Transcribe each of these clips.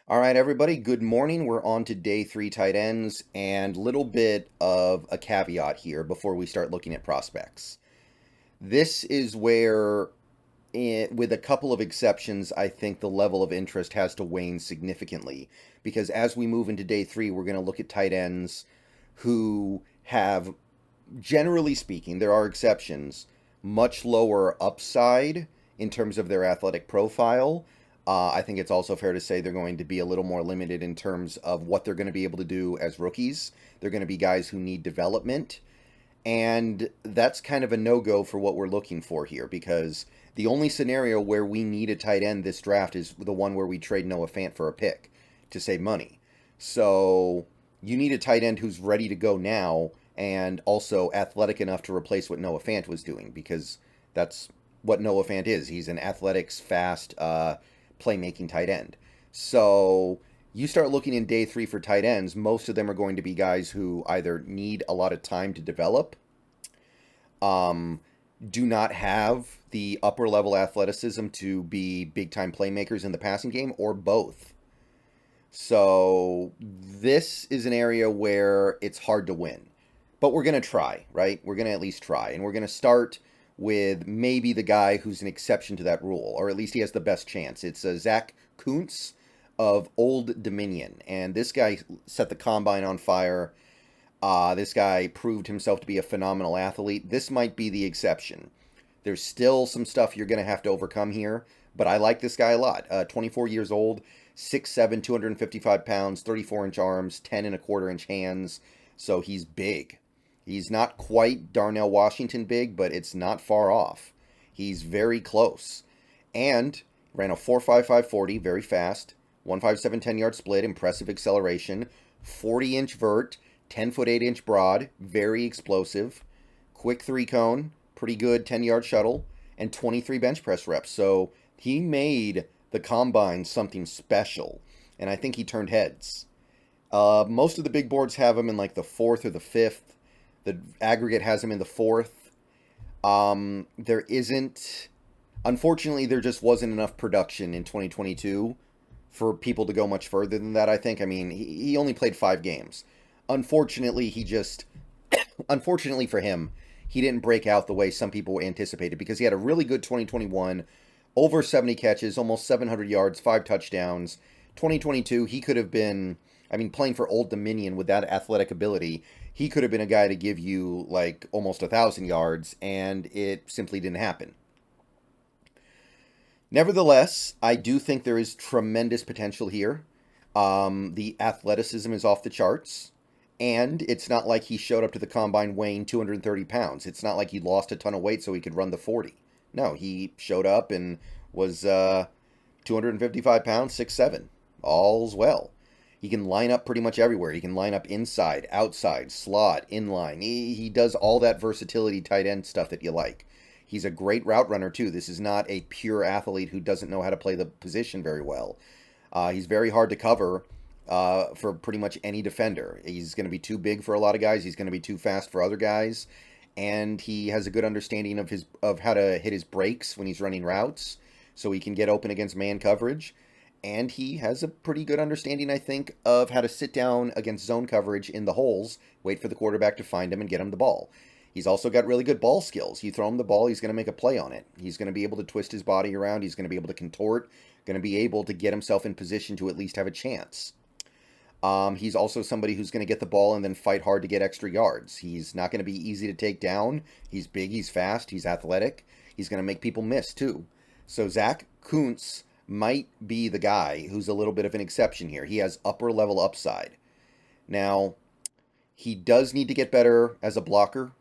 All right, everybody, good morning. We're on to day three tight ends, and little bit of a caveat here before we start looking at prospects. This is where, with a couple of exceptions, I think the level of interest has to wane significantly. Because as we move into day three, we're going to look at tight ends who have, generally speaking, there are exceptions, much lower upside in terms of their athletic profile. I think it's also fair to say they're going to be a little more limited in terms of what they're going to be able to do as rookies. They're going to be guys who need development. And that's kind of a no-go for what we're looking for here, because the only scenario where we need a tight end this draft is the one where we trade Noah Fant for a pick to save money. So you need a tight end who's ready to go now and also athletic enough to replace what Noah Fant was doing, because that's what Noah Fant is. He's an athletics, fast, playmaking tight end. So you start looking in day three for tight ends, most of them are going to be guys who either need a lot of time to develop, do not have the upper level athleticism to be big time playmakers in the passing game, or both. So this is an area where it's hard to win. But we're going to try, right? We're going to at least try. And we're going to start with maybe the guy who's an exception to that rule, or at least he has the best chance. It's Zack Kuntz of Old Dominion. And this guy set the combine on fire. This guy proved himself to be a phenomenal athlete. This might be the exception. There's still some stuff you're going to have to overcome here, but I like this guy a lot. 24 years old, 6'7", 255 pounds, 34-inch arms, 10 and a quarter inch hands. So he's big. He's not quite Darnell Washington big, but it's not far off. He's very close. And ran a 4.55 40, very fast. 1.57 10-yard split, impressive acceleration. 40-inch vert, 10-foot 8-inch broad, very explosive. Quick three-cone, pretty good 10-yard shuttle, and 23 bench press reps. So he made the combine something special, and I think he turned heads. Most of the big boards have him in like the fourth or the fifth. The aggregate has him in the fourth. There isn't... Unfortunately, there just wasn't enough production in 2022 for people to go much further than that, I think. I mean, he only played 5 games. Unfortunately, unfortunately for him, he didn't break out the way some people anticipated, because he had a really good 2021, over 70 catches, almost 700 yards, 5 touchdowns. 2022, he could have been... I mean, playing for Old Dominion with that athletic ability, he could have been a guy to give you like almost 1,000 yards, and it simply didn't happen. Nevertheless, I do think there is tremendous potential here. The athleticism is off the charts, and it's not like he showed up to the combine weighing 230 pounds. It's not like he lost a ton of weight so he could run the 40. No, he showed up and was 255 pounds, 6'7". All's well. He can line up pretty much everywhere. He can line up inside, outside, slot, inline. He does all that versatility tight end stuff that you like. He's a great route runner, too. This is not a pure athlete who doesn't know how to play the position very well. He's very hard to cover for pretty much any defender. He's going to be too big for a lot of guys. He's going to be too fast for other guys. And he has a good understanding of how to hit his breaks when he's running routes, so he can get open against man coverage. And he has a pretty good understanding, I think, of how to sit down against zone coverage in the holes, wait for the quarterback to find him and get him the ball. He's also got really good ball skills. You throw him the ball, he's going to make a play on it. He's going to be able to twist his body around. He's going to be able to contort, going to be able to get himself in position to at least have a chance. He's also somebody who's going to get the ball and then fight hard to get extra yards. He's not going to be easy to take down. He's big, he's fast, he's athletic. He's going to make people miss, too. So Zack Kuntz might be the guy who's a little bit of an exception here. He has upper level upside. Now, he does need to get better as a blocker.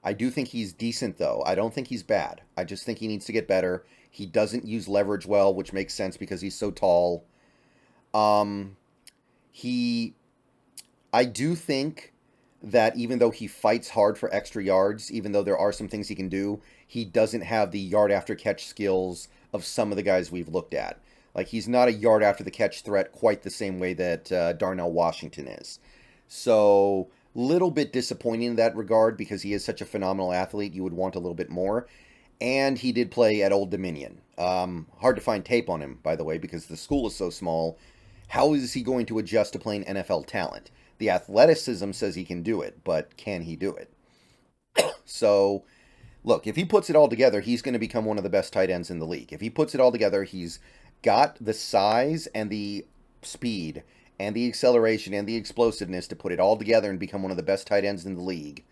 I do think he's decent, though. I don't think he's bad. I just think he needs to get better. He doesn't use leverage well, which makes sense because he's so tall. I do think that even though he fights hard for extra yards, even though there are some things he can do, he doesn't have the yard after catch skills of some of the guys we've looked at. Like, he's not a yard after the catch threat quite the same way that Darnell Washington is. So, little bit disappointing in that regard, because he is such a phenomenal athlete. You would want a little bit more. And he did play at Old Dominion. Hard to find tape on him, by the way, because the school is so small. How is he going to adjust to playing NFL talent? The athleticism says he can do it, but can he do it? So, look, if he puts it all together, he's going to become one of the best tight ends in the league. If he puts it all together, he's got the size and the speed and the acceleration and the explosiveness to put it all together and become one of the best tight ends in the league.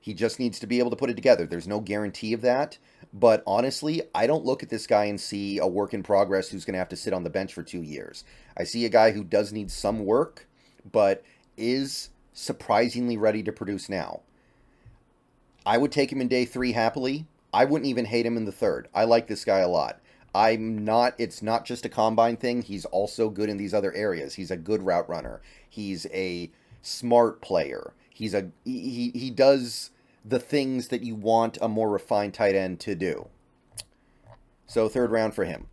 He just needs to be able to put it together. There's no guarantee of that. But honestly, I don't look at this guy and see a work in progress who's going to have to sit on the bench for 2 years. I see a guy who does need some work, but is surprisingly ready to produce now. I would take him in day 3 happily. I wouldn't even hate him in the third. I like this guy a lot. It's not just a combine thing. He's also good in these other areas. He's a good route runner. He's a smart player. He does the things that you want a more refined tight end to do. So third round for him.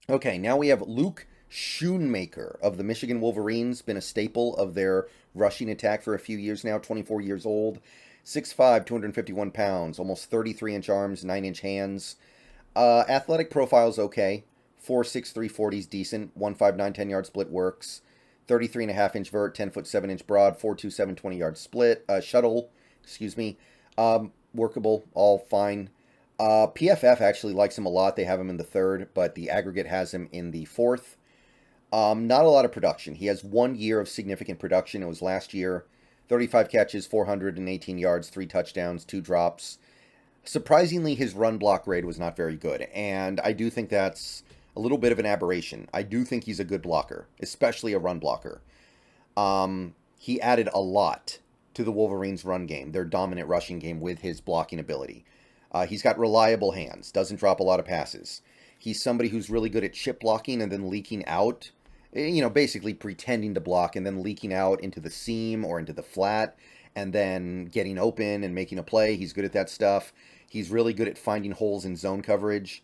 Okay, now we have Luke Schoonmaker of the Michigan Wolverines. Been a staple of their rushing attack for a few years now. 24 years old. 6'5", 251 pounds. Almost 33-inch arms, 9-inch hands. Athletic profile's okay. 4'6", 340's decent. 159, 10-yard split works. 33.5-inch vert, 10-foot 7-inch broad, 4.27, 20-yard split. Shuttle, excuse me. Workable, all fine. PFF actually likes him a lot. They have him in the third, but the aggregate has him in the fourth. Not a lot of production. He has 1 year of significant production. It was last year. 35 catches, 418 yards, 3 touchdowns, 2 drops. Surprisingly, his run block grade was not very good, and I do think that's a little bit of an aberration. I do think he's a good blocker, especially a run blocker. He added a lot to the Wolverines' run game, their dominant rushing game, with his blocking ability. He's got reliable hands, doesn't drop a lot of passes. He's somebody who's really good at chip blocking and then leaking out, basically pretending to block and then leaking out into the seam or into the flat and then getting open and making a play. He's good at that stuff. He's really good at finding holes in zone coverage.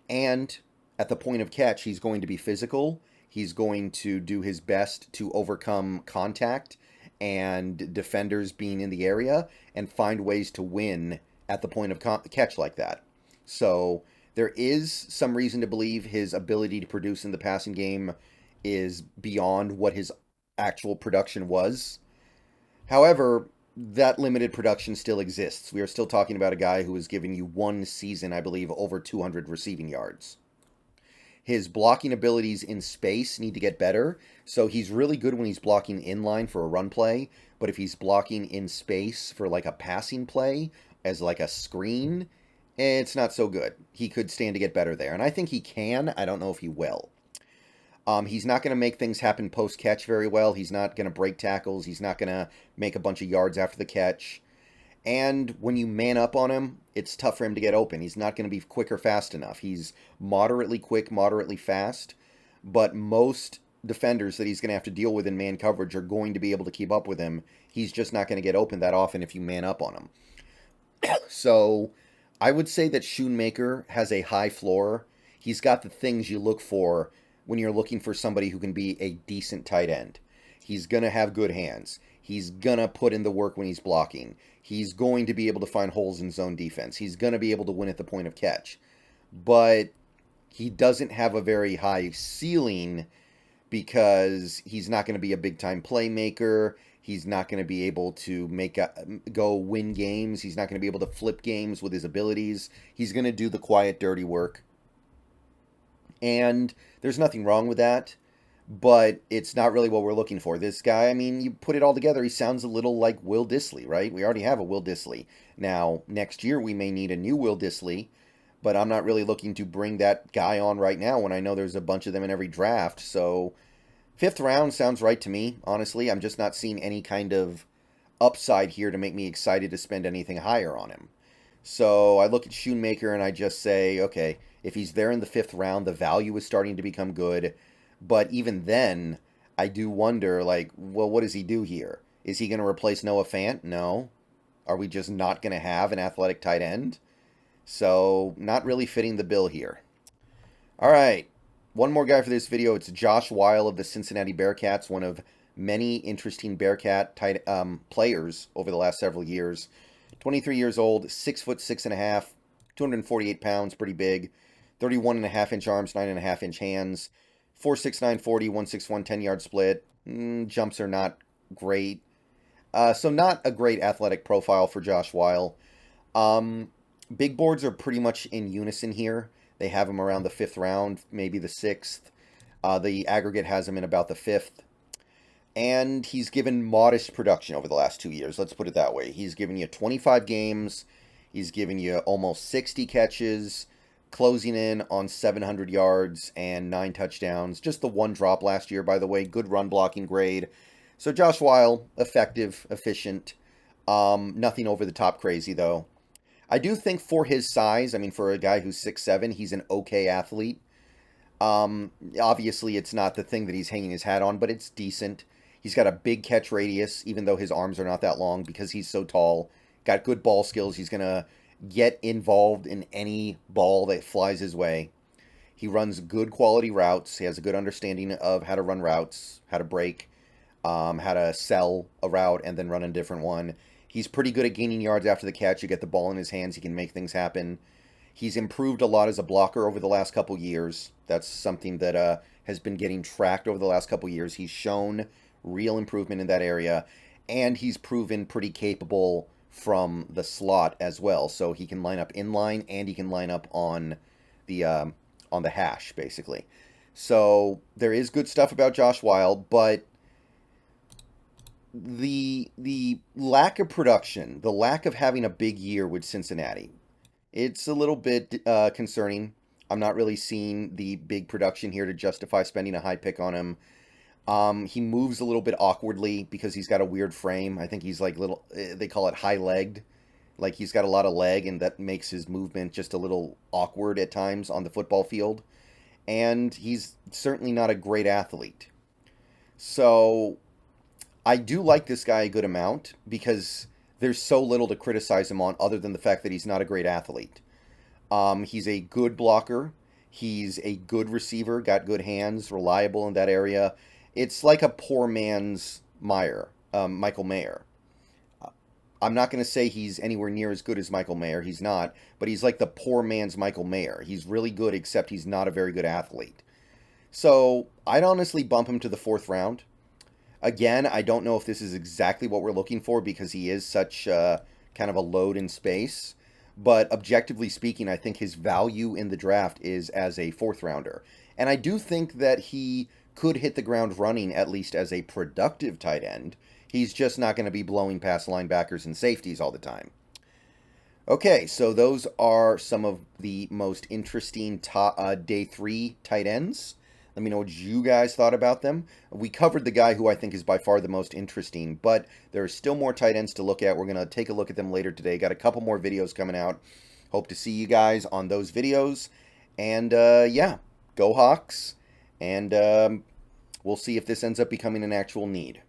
And at the point of catch, he's going to be physical. He's going to do his best to overcome contact and defenders being in the area and find ways to win at the point of catch like that. So there is some reason to believe his ability to produce in the passing game is beyond what his actual production was. However, that limited production still exists. We are still talking about a guy who has given you 1 season, I believe, over 200 receiving yards. His blocking abilities in space need to get better. So he's really good when he's blocking inline for a run play. But if he's blocking in space for like a passing play as like a screen, it's not so good. He could stand to get better there. And I think he can. I don't know if he will. He's not going to make things happen post-catch very well. He's not going to break tackles. He's not going to make a bunch of yards after the catch. And when you man up on him, it's tough for him to get open. He's not going to be quick or fast enough. He's moderately quick, moderately fast. But most defenders that he's going to have to deal with in man coverage are going to be able to keep up with him. He's just not going to get open that often if you man up on him. So I would say that Schoonmaker has a high floor. He's got the things you look for when you're looking for somebody who can be a decent tight end. He's going to have good hands. He's going to put in the work when he's blocking. He's going to be able to find holes in zone defense. He's going to be able to win at the point of catch. But he doesn't have a very high ceiling because he's not going to be a big-time playmaker. He's not going to be able to go win games. He's not going to be able to flip games with his abilities. He's going to do the quiet, dirty work. And there's nothing wrong with that, but it's not really what we're looking for. This guy, I mean, you put it all together, he sounds a little like Will Dissly, right? We already have a Will Dissly. Now, next year we may need a new Will Dissly, but I'm not really looking to bring that guy on right now when I know there's a bunch of them in every draft. So 5th round sounds right to me, honestly. I'm just not seeing any kind of upside here to make me excited to spend anything higher on him. So I look at Schoonmaker and I just say, okay, if he's there in the 5th round, the value is starting to become good. But even then, I do wonder, like, well, what does he do here? Is he going to replace Noah Fant? No. Are we just not going to have an athletic tight end? So, not really fitting the bill here. All right. One more guy for this video. It's Josh Weil of the Cincinnati Bearcats, one of many interesting Bearcat players over the last several years. 23 years old, 6'6.5", 248 pounds, pretty big. 31.5-inch arms, 9.5-inch hands. 4.69 40, 1.61 10-yard split. Jumps are not great. So not a great athletic profile for Josh Weil. Big boards are pretty much in unison here. They have him around the 5th round, maybe the 6th. The aggregate has him in about the 5th. And he's given modest production over the last 2 years. Let's put it that way. He's given you 25 games. He's given you almost 60 catches, closing in on 700 yards and 9 touchdowns. Just the 1 drop last year, by the way. Good run blocking grade. So Josh Weil, effective, efficient. Nothing over the top crazy, though. I do think for his size, I mean, for a guy who's 6'7", he's an okay athlete. Obviously, it's not the thing that he's hanging his hat on, but it's decent. He's got a big catch radius, even though his arms are not that long because he's so tall. Got good ball skills. He's going to get involved in any ball that flies his way. He runs good quality routes. He has a good understanding of how to run routes, how to break, how to sell a route and then run a different one. He's pretty good at gaining yards after the catch. You get the ball in his hands. He can make things happen. He's improved a lot as a blocker over the last couple years. That's something that has been getting tracked over the last couple years. He's shown real improvement in that area, and he's proven pretty capable from the slot as well. So he can line up in line, and he can line up on the hash, basically. So there is good stuff about Josh Weil, but the lack of production, the lack of having a big year with Cincinnati, it's a little bit concerning. I'm not really seeing the big production here to justify spending a high pick on him. He moves a little bit awkwardly because he's got a weird frame. I think he's like little, they call it high-legged. Like he's got a lot of leg, and that makes his movement just a little awkward at times on the football field. And he's certainly not a great athlete. So I do like this guy a good amount because there's so little to criticize him on other than the fact that he's not a great athlete. He's a good blocker. He's a good receiver, got good hands, reliable in that area. It's like a poor man's Michael Mayer. I'm not going to say he's anywhere near as good as Michael Mayer. He's not. But he's like the poor man's Michael Mayer. He's really good, except he's not a very good athlete. So I'd honestly bump him to the 4th round. Again, I don't know if this is exactly what we're looking for because he is such kind of a load in space. But objectively speaking, I think his value in the draft is as a 4th rounder. And I do think that he could hit the ground running, at least as a productive tight end. He's just not going to be blowing past linebackers and safeties all the time. Okay, so those are some of the most interesting day 3 tight ends. Let me know what you guys thought about them. We covered the guy who I think is by far the most interesting, but there are still more tight ends to look at. We're going to take a look at them later today. Got a couple more videos coming out. Hope to see you guys on those videos. And yeah, go Hawks. And we'll see if this ends up becoming an actual need.